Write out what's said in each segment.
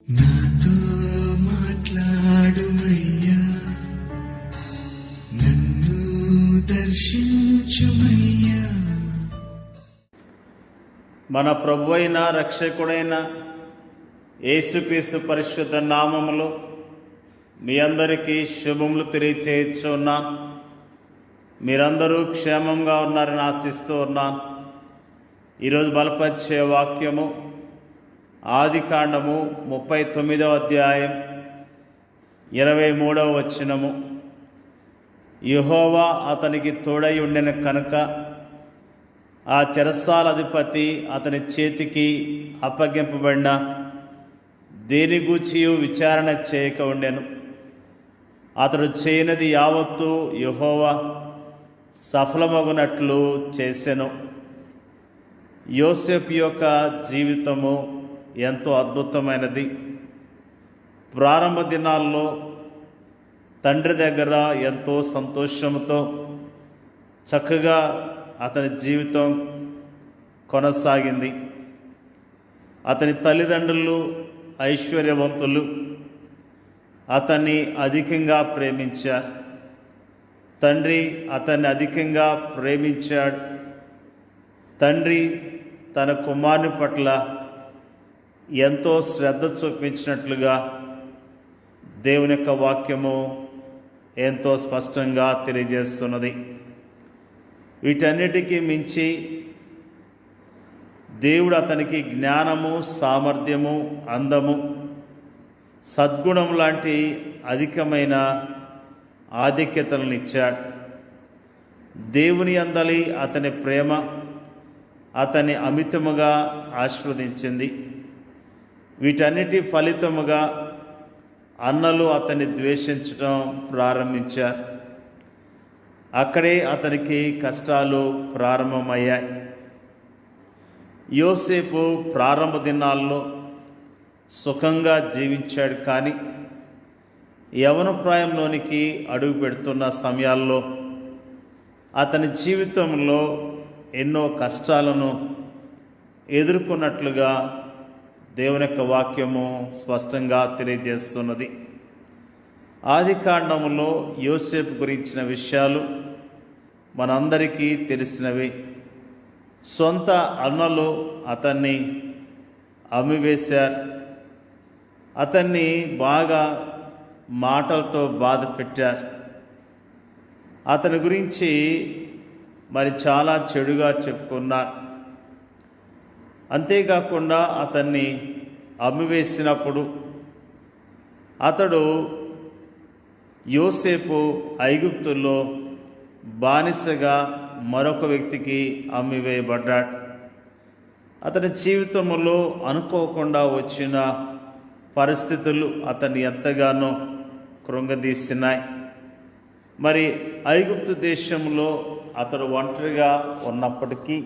నాతో మాట్లాడుమయ్యా, నన్ను దర్శించుమయ్యా. మన ప్రభువైన రక్షకుడైన యేసుక్రీస్తు పరిశుద్ధ నామములో మీ అందరికీ శుభములు తెలియచేయుచున్నా. మీరందరూ క్షేమంగా ఉన్నారని ఆశిస్తూ ఉన్నాను. ఈరోజు బలపరిచే వాక్యము ఆదికాండము 39వ అధ్యాయం 23వ వచనము. యెహోవా అతనికి తోడై ఉండెను కనుక ఆ చెరసాల అధిపతి అతని చేతికి అప్పగింపబడిన దేని గూర్చియు విచారణ చేయక ఉండెను. అతడు చేయనది యావత్తు యెహోవా సఫలమగునట్లు చేసెను. యోసేపు యొక్క జీవితము ఎంతో అద్భుతమైనది. ప్రారంభ దినాల్లో తండ్రి దగ్గర ఎంతో సంతోషంతో చక్కగా అతని జీవితం కొనసాగింది. అతని తల్లిదండ్రులు ఐశ్వర్యవంతులు, అతన్ని అధికంగా ప్రేమించారు. తండ్రి అతన్ని అధికంగా ప్రేమించాడు. తండ్రి తన కుమారుని పట్ల ఎంతో శ్రద్ధ చూపించినట్లుగా దేవుని యొక్క వాక్యము ఎంతో స్పష్టంగా తెలియజేస్తున్నది. వీటన్నిటికీ మించి దేవుడు అతనికి జ్ఞానము, సామర్థ్యము, అందము, సద్గుణం లాంటి అధికమైన ఆధిక్యతలను ఇచ్చాడు. దేవుని అందలి అతని ప్రేమ అతన్ని అమితముగా ఆశీర్వదించింది. వీటన్నిటి ఫలితముగా అన్నలు అతన్ని ద్వేషించడం ప్రారంభించారు. అక్కడే అతనికి కష్టాలు ప్రారంభమయ్యాయి. యోసేపు ప్రారంభ దినాల్లో సుఖంగా జీవించాడు. కానీ యవ్వన ప్రాయంలోనికి అడుగు పెడుతున్న సమయాల్లో అతని జీవితంలో ఎన్నో కష్టాలను ఎదుర్కొన్నట్లుగా దేవుని యొక్క వాక్యము స్పష్టంగా తెలియజేస్తున్నది. ఆదికాండములో యోసేపు గురించిన విషయాలు మనందరికీ తెలిసినవి. సొంత అన్నలు అతన్ని అమ్మివేశారు. అతన్ని బాగా మాటలతో బాధ పెట్టారు. అతని గురించి మరి చాలా చెడుగా చెప్పుకున్నారు. అంతేకాకుండా అతన్ని అమ్మివేసినప్పుడు అతడు యోసేపు ఐగుప్తుల్లో బానిసగా మరొక వ్యక్తికి అమ్మివేయబడ్డాడు. అతని జీవితంలో అనుకోకుండా వచ్చిన పరిస్థితులు అతన్ని ఎంతగానో కృంగదీసినాయి. మరి ఐగుప్తు దేశంలో అతడు ఒంటరిగా ఉన్నప్పటికీ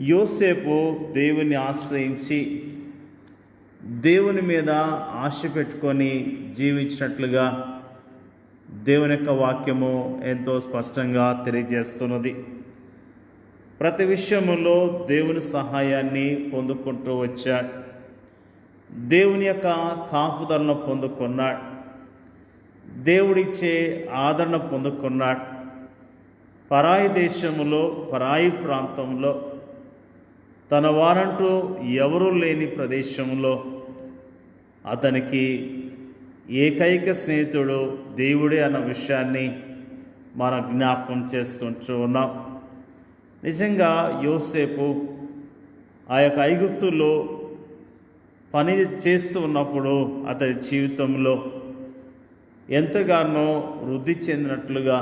యోసేపు దేవుని ఆశ్రయించి దేవుని మీద ఆశ పెట్టుకొని జీవించినట్లుగా దేవుని యొక్క వాక్యము ఎంతో స్పష్టంగా తెలియజేస్తున్నది. ప్రతి విషయములో దేవుని సహాయాన్ని పొందుకుంటూ వచ్చాడు. దేవుని యొక్క కాపుదలను పొందుకున్నాడు. దేవుడిచ్చే ఆదరణ పొందుకున్నాడు. పరాయి దేశములో, పరాయి ప్రాంతంలో, తన వారంటూ ఎవరూ లేని ప్రదేశంలో అతనికి ఏకైక స్నేహితుడు దేవుడే అన్న విషయాన్ని మనం జ్ఞాపకం చేసుకుంటూ ఉన్నాం. నిజంగా యోసేపు ఆ యొక్క ఐగుప్తులో పని చేస్తూ ఉన్నప్పుడు అతని జీవితంలో ఎంతగానో వృద్ధి చెందినట్లుగా,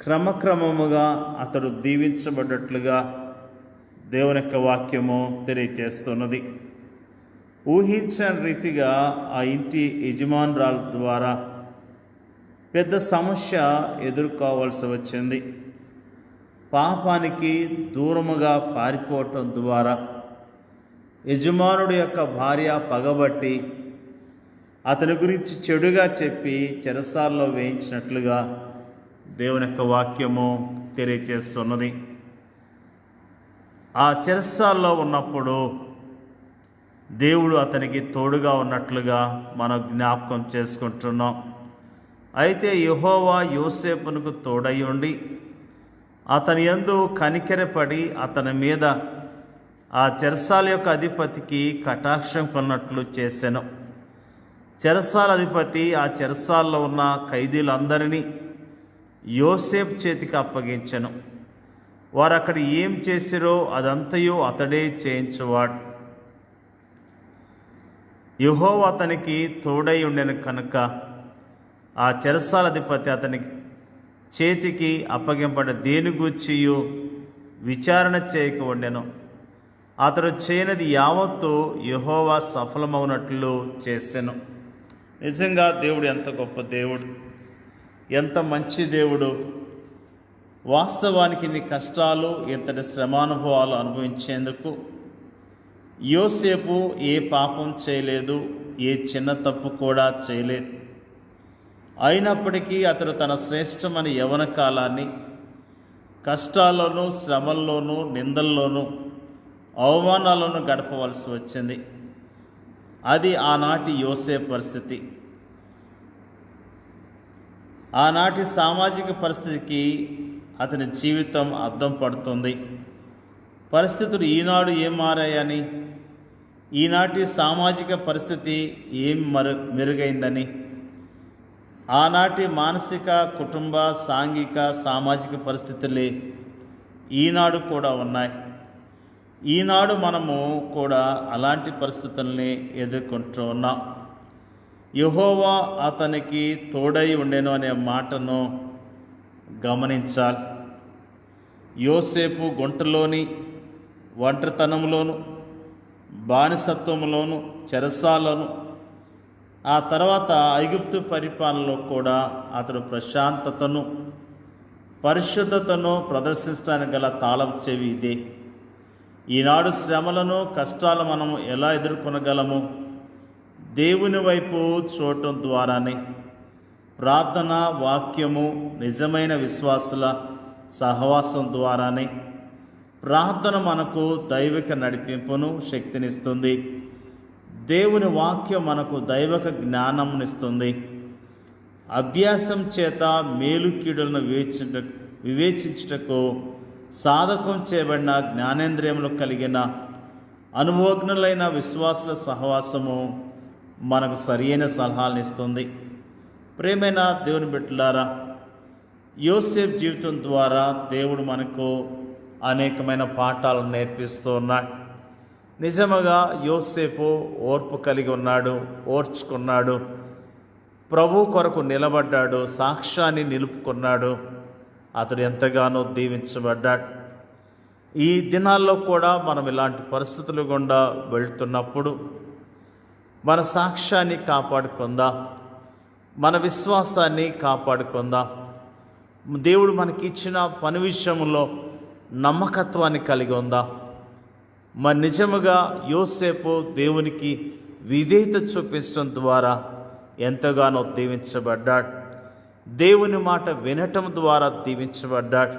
క్రమక్రమముగా అతడు దీవించబడ్డట్లుగా దేవుని యొక్క వాక్యము తెలియజేస్తున్నది. ఊహించని రీతిగా ఆ ఇంటి యజమానురాల ద్వారా పెద్ద సమస్య ఎదుర్కోవాల్సి వచ్చింది. పాపానికి దూరముగా పారిపోవటం ద్వారా యజమానుడి యొక్క భార్య పగబట్టి అతని గురించి చెడుగా చెప్పి చెరసాల్లో వేయించినట్లుగా దేవుని యొక్క వాక్యము తెలియజేస్తున్నది. ఆ చెరసాల్లో ఉన్నప్పుడు దేవుడు అతనికి తోడుగా ఉన్నట్లుగా మనం జ్ఞాపకం చేసుకుంటున్నాం. అయితే యెహోవా యోసేపునకు తోడై ఉండి అతని యందు కనికెరపడి అతని మీద ఆ చెరసాల యొక్క అధిపతికి కటాక్షం కొన్నట్లు చేసెను. చెరసాల అధిపతి ఆ చెరసాల్లో ఉన్న ఖైదీలందరినీ యోసేపు చేతికి అప్పగించెను. వారు అక్కడ ఏం చేసిరో అదంతయు అతడే చేయించువాడు. యెహోవా అతనికి తోడై ఉండెను కనుక ఆ చెరసాల అధిపతి అతని చేతికి అప్పగింపబడిన దేని గూర్చియు విచారణ చేయక ఉండెను. అతడు చేయనిది యావత్తు యెహోవా సఫలమవునట్లు చేసెను. నిజంగా దేవుడు ఎంత గొప్ప దేవుడు, ఎంత మంచి దేవుడు. వాస్తవానికి ఇన్ని కష్టాలు, ఇంతటి శ్రమానుభవాలు అనుభవించేందుకు యోసేపు ఏ పాపం చేయలేదు, ఏ చిన్న తప్పు కూడా చేయలేదు. అయినప్పటికీ అతడు తన శ్రేష్టమైన యవ్వన కాలాన్ని కష్టాల్లోనూ, శ్రమల్లోనూ, నిందల్లోనూ, అవమానాలను గడపవలసి వచ్చింది. అది ఆనాటి యోసేపు పరిస్థితి. ఆనాటి సామాజిక పరిస్థితికి అతని జీవితం అద్దం పడుతుంది. పరిస్థితులు ఈనాడు ఏం మారాయని, ఈనాటి సామాజిక పరిస్థితి ఏం మెరుగైందని, ఆనాటి మానసిక, కుటుంబ, సాంఘిక, సామాజిక పరిస్థితులే ఈనాడు కూడా ఉన్నాయి. ఈనాడు మనము కూడా అలాంటి పరిస్థితుల్ని ఎదుర్కొంటూ ఉన్నాం. యెహోవా అతనికి తోడై ఉండెను అనే మాటను గమనించాలి. యోసేపు గుంటలోని ఒంటరితనంలోను, బానిసత్వంలోను, చెరసాలను, ఆ తర్వాత ఐగుప్తు పరిపాలనలో కూడా అతడు ప్రశాంతతను, పరిశుద్ధతను ప్రదర్శించడానికి గల తాళం చెవి ఇదే. ఈనాడు శ్రమలను, కష్టాలు మనము ఎలా ఎదుర్కొనగలము? దేవుని వైపు చూడటం ద్వారానే. ప్రార్థన, వాక్యము, నిజమైన విశ్వాసుల సహవాసం ద్వారానే. ప్రార్థన మనకు దైవిక నడిపింపును, శక్తినిస్తుంది. దేవుని వాక్యం మనకు దైవిక జ్ఞానంనిస్తుంది. అభ్యాసం చేత మేలు కీడులను వివేచించుటకు సాధకం చేయబడిన జ్ఞానేంద్రియములు కలిగిన అనుభవజ్ఞులైన విశ్వాసుల సహవాసము మనకు సరియైన సలహాలను ఇస్తుంది. ప్రేమైన దేవుని బిడ్డలారా, యోసేపు జీవితం ద్వారా దేవుడు మనకు అనేకమైన పాఠాలను నేర్పిస్తూ ఉన్నాడు. నిజముగా యోసేపు ఓర్పు కలిగి ఉన్నాడు, ఓర్చుకున్నాడు, ప్రభు కొరకు నిలబడ్డాడు, సాక్ష్యాన్ని నిలుపుకున్నాడు. అతడు ఎంతగానో దీవించబడ్డాడు. ఈ దినాల్లో కూడా మనం ఇలాంటి పరిస్థితులు గుండా వెళ్తున్నప్పుడు మన సాక్ష్యాన్ని కాపాడుకుందాం, మన విశ్వాసాన్ని కాపాడుకుందాం. దేవుడు మనకి ఇచ్చిన పని విషయంలో నమ్మకత్వాన్ని కలిగి ఉందాం. మరి నిజముగా యోసేపు దేవునికి విధేయత చూపించడం ద్వారా ఎంతగానో దీవించబడ్డాడు. దేవుని మాట వినటం ద్వారా దీవించబడ్డాడు.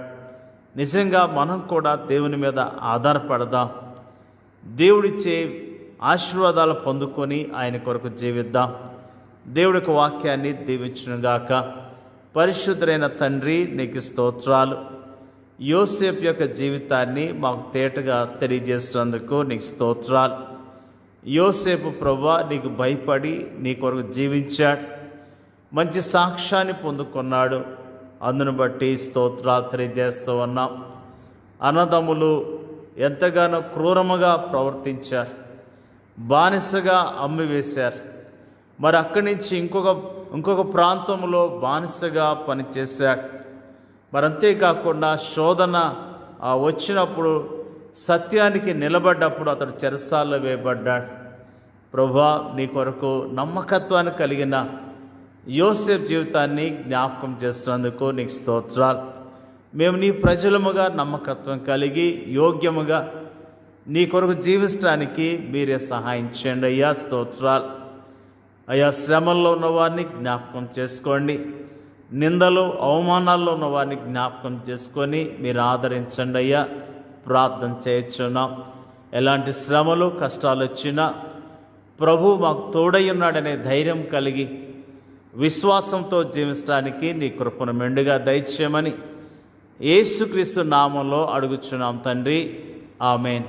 నిజంగా మనం కూడా దేవుని మీద ఆధారపడదాం. దేవుడిచ్చే ఆశీర్వాదాలు పొందుకొని ఆయన కొరకు జీవిద్దాం. దేవుడికి వాక్యాన్ని దీవించునుగాక. పరిశుద్ధుడైన తండ్రి, నీకు స్తోత్రాలు. యోసేపు యొక్క జీవితాన్ని మాకు తేటగా తెలియజేసినందుకు నీకు స్తోత్రాలు. యోసేపు ప్రభువా, నీకు భయపడి నీ కొరకు జీవించాడు, మంచి సాక్ష్యాన్ని పొందుకున్నాడు. అందును బట్టి స్తోత్రాలు తెలియజేస్తూ ఉన్నాం. అన్నదమ్ములు ఎంతగానో క్రూరముగా ప్రవర్తించారు, బానిసగా అమ్మివేశారు. మరి అక్కడి నుంచి ఇంకొక ప్రాంతంలో బానిసగా పనిచేశాడు. మరి అంతేకాకుండా శోధన వచ్చినప్పుడు, సత్యానికి నిలబడ్డప్పుడు అతడు చెరసాల్లో వేయబడ్డాడు. ప్రభువా, నీ కొరకు నమ్మకత్వాన్ని కలిగిన యోసేపు జీవితాన్ని జ్ఞాపకం చేస్తున్నందుకు నీకు స్తోత్రాలు. మేము నీ ప్రజలముగా నమ్మకత్వం కలిగి యోగ్యముగా నీ కొరకు జీవించడానికి మీరే సహాయం చేయండి అయ్యా. స్తోత్రాలు అయ్యా. శ్రమల్లో ఉన్నవారిని జ్ఞాపకం చేసుకోండి, నిందలు అవమానాల్లో ఉన్నవారిని జ్ఞాపకం చేసుకొని మీరు ఆదరించండి అయ్యా. ప్రార్థన చేయించున్నాం. ఎలాంటి శ్రమలు కష్టాలు వచ్చినా ప్రభు మాకు తోడై ఉన్నాడనే ధైర్యం కలిగి విశ్వాసంతో జీవించడానికి నీ కృపను మెండుగా దయచేయమని యేసుక్రీస్తు నామంలో అడుగుచున్నాం తండ్రి. ఆమేన్.